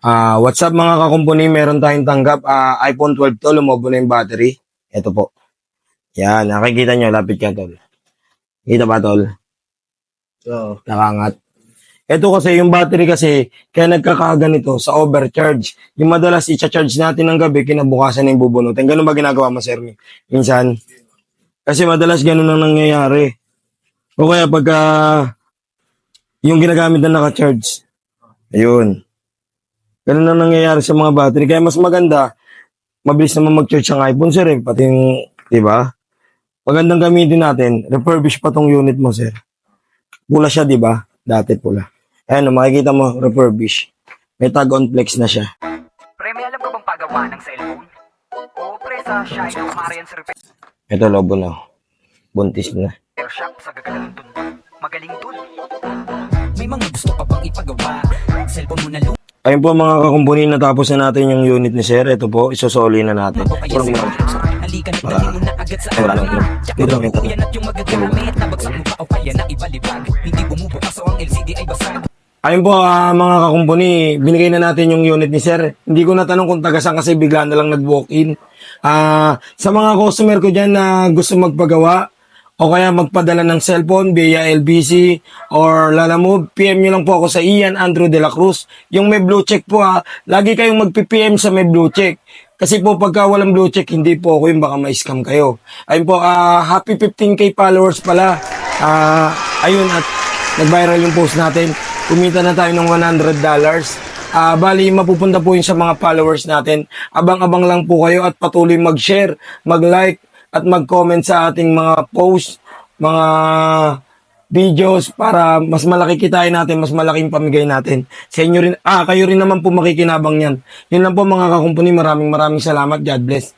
What's up mga kakumpuni, meron tayong tanggap. iPhone 12 to, lumobo na yung battery. Ito po. Yan, nakikita nyo, lapit ka tol. Kita ba tol? Oo. Nakangat. Ito kasi, yung battery kasi, kaya nagkakaganito sa overcharge. Yung madalas i-charge natin ng gabi, kinabukasan na yung bubunutin. Ganun ba ginagawa mo, sir? Minsan. Kasi madalas ganun ang nangyayari. O kaya pagka yung ginagamit na naka-charge. Ayun. Ganun ang nangyayari sa mga battery. Kaya mas maganda, mabilis naman mag-charge ang iPhone, sir. Pati yung, di ba? Magandang gamitin natin. Refurbish pa tong unit mo, sir. Pula siya, di ba? Dati pula. Ayan, makikita mo, refurbish. May tag on flex na siya. Pre, may alam ka bang pagawa ng cellphone? Oo, pre, sa Shine of Marian's Repair Ito, lobo na. Buntis na. Shop sa gagalang dun. Magaling dun. May mga gusto ka bang ipagawa? Cellphone mo na lumang Ayun po mga kakumpuni, natapos na natin yung unit ni sir. Ito po, isosoli na natin. o kaya Puro sira. mga Halika na dalhin mo na agad sa wala lang. Dito lang ito. Yan at yung magagamit. Nabagsak mo pa o kaya na ibalibag. Hindi bumubukas o ang LCD ay basag. Ayun po mga kakumpuni, binigay na natin yung unit ni sir. Hindi ko natanong kung taga saan kasi bigla na lang nag-walk-in. Sa mga customer ko dyan na gusto magpagawa, o kaya magpadala ng cellphone via LBC or Lalamove, PM nyo lang po ako sa Ian Andrew de la Cruz. Yung may blue check po lagi kayong magpi-PM sa may blue check. Kasi po pagka walang blue check, hindi po ako yung baka ma-scam kayo. Ayun po, happy 15K followers pala. Ayun, at nag-viral yung post natin. Kumita na tayo ng $100. Bali, mapupunta po yun sa mga followers natin. Abang-abang lang po kayo at patuloy mag-share, mag-like, at mag-comment sa ating mga posts, mga videos para mas malaki kitain natin, mas malaking pamigay natin. Sa inyo rin, kayo rin naman po makikinabang yan. Yun lang po mga kakumpuni, maraming salamat. God bless.